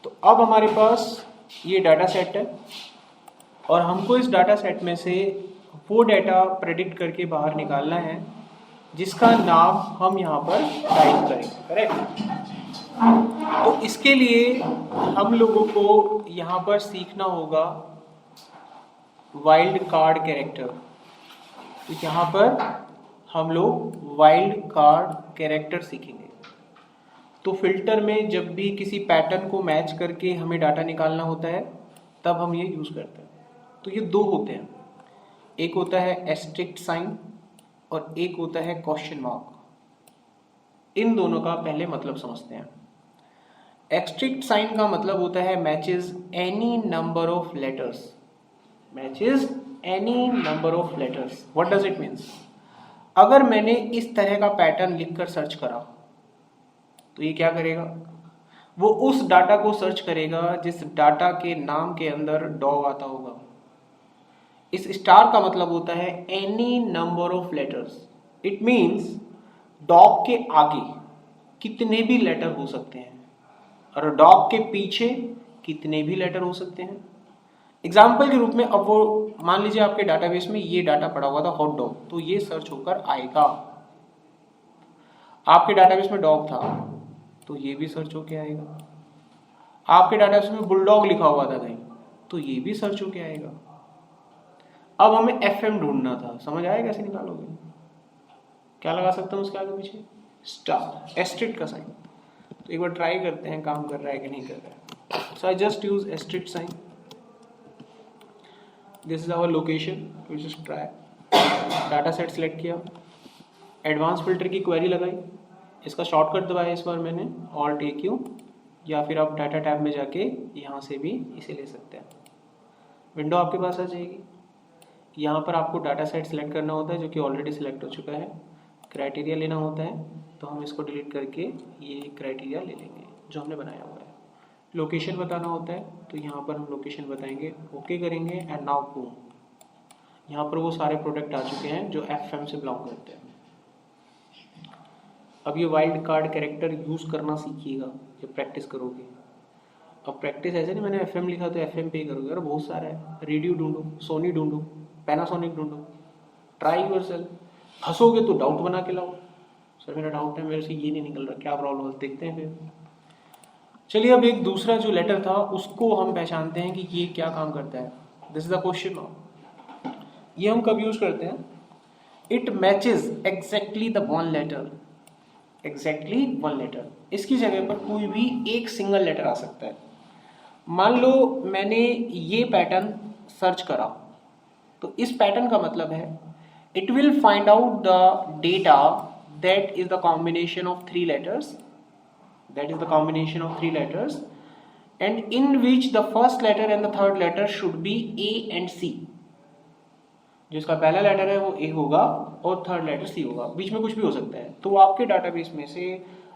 तो अब हमारे पास ये डाटा सेट है और हमको इस डाटा सेट में से वो डाटा प्रेडिक्ट करके बाहर निकालना है जिसका नाम हम यहाँ पर टाइप करेंगे, करेक्ट। तो इसके लिए हम लोगों को यहाँ पर सीखना होगा वाइल्ड कार्ड कैरेक्टर। तो यहाँ पर हम लोग वाइल्ड कार्ड कैरेक्टर सीखेंगे। तो फिल्टर में जब भी किसी पैटर्न को मैच करके हमें डाटा निकालना होता है तब हम ये यूज़ करते हैं। तो ये दो होते हैं, एक होता है एस्टेरिस्क साइन और एक होता है क्वेश्चन मार्क। इन दोनों का पहले मतलब समझते हैं। एस्टेरिस्क साइन का मतलब होता है matches any number of letters, matches any number of letters. What does it means? अगर मैंने इस तरह का पैटर्न लिखकर सर्च करा तो ये क्या करेगा, वो उस डाटा को सर्च करेगा जिस डाटा के नाम के अंदर डॉग आता होगा। इस स्टार का मतलब होता है any number of letters. It means dog के आगे कितने भी लेटर हो सकते हैं और डॉग के पीछे कितने भी लेटर हो सकते हैं। एग्जाम्पल के रूप में अब वो मान लीजिए आपके डाटाबेस में ये डाटा पड़ा हुआ था हॉट डॉग, तो ये सर्च होकर आएगा। आपके डाटाबेस में डॉग था तो ये भी सर्च होके आएगा। आपके डाटाबेस में बुलडॉग लिखा हुआ था कहीं तो ये भी सर्च होके आएगा। अब हमें एफएम ढूंढना था, समझ आया कैसे निकालोगे? क्या लगा सकता हूँ उसके आगे पीछे? स्टार, एस्टेरिस्क का साइन। तो एक बार ट्राई करते हैं काम कर रहा है कि नहीं कर रहा है। So I just use asterisk sign. This is our location, to just try. Data set select किया, एडवांस फिल्टर की क्वेरी लगाई, इसका शॉर्टकट दबाया इस बार मैंने ऑल्ट ए क्यू, या फिर आप डाटा टैब में जाके यहाँ से भी इसे ले सकते हैं। विंडो आपके पास आ जाएगी। यहाँ पर आपको डाटा सेट सिलेक्ट करना होता है जो कि ऑलरेडी सिलेक्ट हो चुका है। क्राइटेरिया लेना होता है तो हम इसको डिलीट करके ये क्राइटेरिया ले लेंगे जो हमने बनाया हुआ है। लोकेशन बताना होता है तो यहाँ पर हम लोकेशन बताएंगे, ओके करेंगे एंड नाउ बूम। यहाँ पर वो सारे प्रोडक्ट आ चुके हैं जो एफएम से बिलोंग करते हैं। अब ये वाइल्ड कार्ड कैरेक्टर यूज़ करना सीखिएगा जब प्रैक्टिस करोगे। अब प्रैक्टिस ऐसे नहीं मैंने एफएम लिखा तो एफएम पे ही करोगे, अरे बहुत सारा है। रेडियो ढूंढो, सोनी ढूंढो, पैनासोनिक ढूंढो, ट्राई योरसेल्फ। हंसोगे तो डाउट बना के लाओ, सर मेरा डाउट है, मेरे से ये नहीं निकल रहा, क्या प्रॉब्लम है, देखते हैं फिर। चलिए अब एक दूसरा जो लेटर था उसको हम पहचानते हैं कि ये क्या काम करता है। This is the question now. ये हम कब यूज करते हैं? It matches exactly the one letter, exactly one letter. इसकी जगह पर कोई भी एक सिंगल लेटर आ सकता है। मान लो मैंने ये पैटर्न सर्च करा तो इस पैटर्न का मतलब है it will find out the data that is the combination of three letters, that is the combination of three letters and in which the first letter and the third letter should be A and C। जिसका पहला letter है वो A होगा और third letter C होगा, बीच में कुछ भी हो सकता है। तो आपके डाटाबेस में से,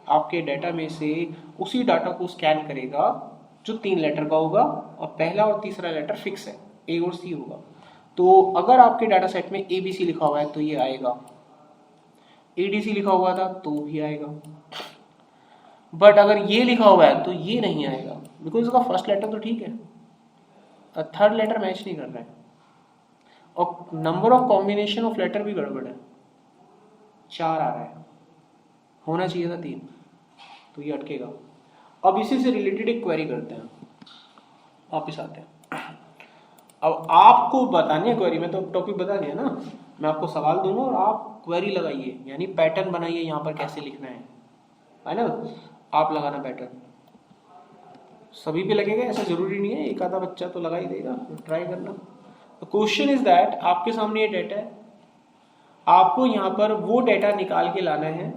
आपके डाटा में से उसी डाटा को स्कैन करेगा जो तीन लेटर का होगा और पहला और तीसरा लेटर फिक्स है, A और C होगा। तो अगर आपके डाटा सेट में ABC लिखा हुआ है तो ये आएगा, ADC लिखा हुआ था तो भी आएगा, बट अगर ये लिखा हुआ है तो ये नहीं आएगा बिकॉज इसका फर्स्ट लेटर तो ठीक है, थर्ड लेटर मैच नहीं कर रहा है और number of combination of letter भी गड़बड़ है, 4 आ रहा है, होना चाहिए था 3, तो ये अटकेगा। अब इसी से रिलेटेड एक क्वेरी करते हैं, वापिस आते हैं। अब आपको बतानी है क्वेरी में, तो टॉपिक बता दिया ना, मैं आपको सवाल दूंगा और आप क्वेरी लगाइए, यानी पैटर्न बनाइए यहाँ पर कैसे लिखना है ना। आप लगाना पैटर्न, सभी पे लगेगा ऐसा जरूरी नहीं है, एक आधा बच्चा तो लगा ही देगा, ट्राई करना। तो क्वेश्चन इज दैट आपके सामने ये डेटा है, आपको यहाँ पर वो डेटा निकाल के लाना है,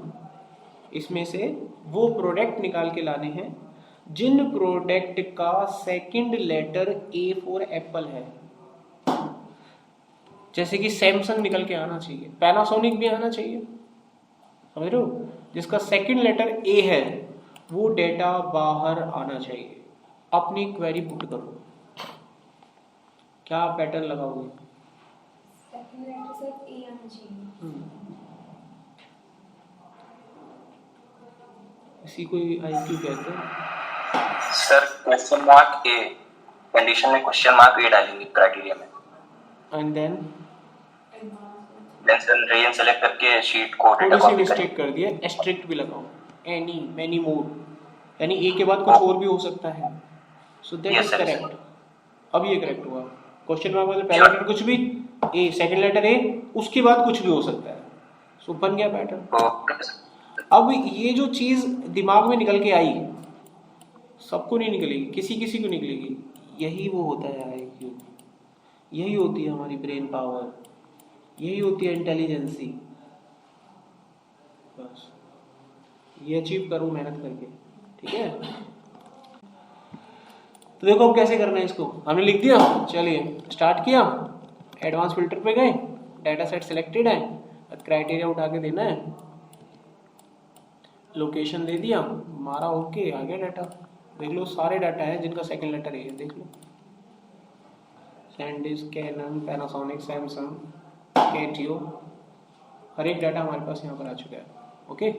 इसमें से वो प्रोडक्ट निकाल के लाने हैं जिन प्रोडक्ट का second letter A for apple है। जैसे कि सैमसंग निकल के आना चाहिए, पैनासोनिक भी आना चाहिए, समझ रहे हो, जिसका सेकंड लेटर ए है वो डेटा बाहर आना चाहिए। अपनी क्वेरी पुट करो, क्या पैटर्न लगाओगे? सेकंड लेटर सिर्फ ए आना चाहिए। इसी को आईक्यू कहते हैं। Sir question mark A, condition में क्वेश्चन मार्क ए डालेंगे क्राइटेरिया में, and then then sir region select करके शीट को थोड़ी डेटा सी कॉपी मिस्टेक करेंगे। कर दिया, एस्ट्रिक्ट भी लगाओ, एनी मैनी मोर, यानी ए के बाद कुछ और भी हो सकता है, so that Yes, is sir. Correct. अब ये करेक्ट हुआ। क्वेश्चन मार्क मतलब पहला लेटर कुछ भी, ए सेकंड लेटर ए, उसके बाद कुछ भी हो सकता है, सो बन गया पैटर्न। Okay sir. अब ये जो चीज दिमाग में निकल के आई, सबको नहीं निकलेगी, किसी किसी को निकलेगी, यही वो होता है आईक्यू, यही होती है हमारी ब्रेन पावर, यही होती है इंटेलिजेंसी। बस ये अचीव करूं मेहनत करके, ठीक है। तो देखो अब कैसे करना है इसको, हमने लिख दिया, चलिए स्टार्ट किया, एडवांस फिल्टर पे गए, डाटा सेट सिलेक्टेड है, क्राइटेरिया उठा के देना है, लोकेशन दे दिया, मारा ओके, आ गया डाटा। देख लो सारे डाटा है जिनका सेकंड लेटर है, देख लो सैंडिस्क, कैनन, पैनासोनिक, सैमसंग, केटियो, हर एक डाटा हमारे पास यहाँ पर आ चुका है। ओके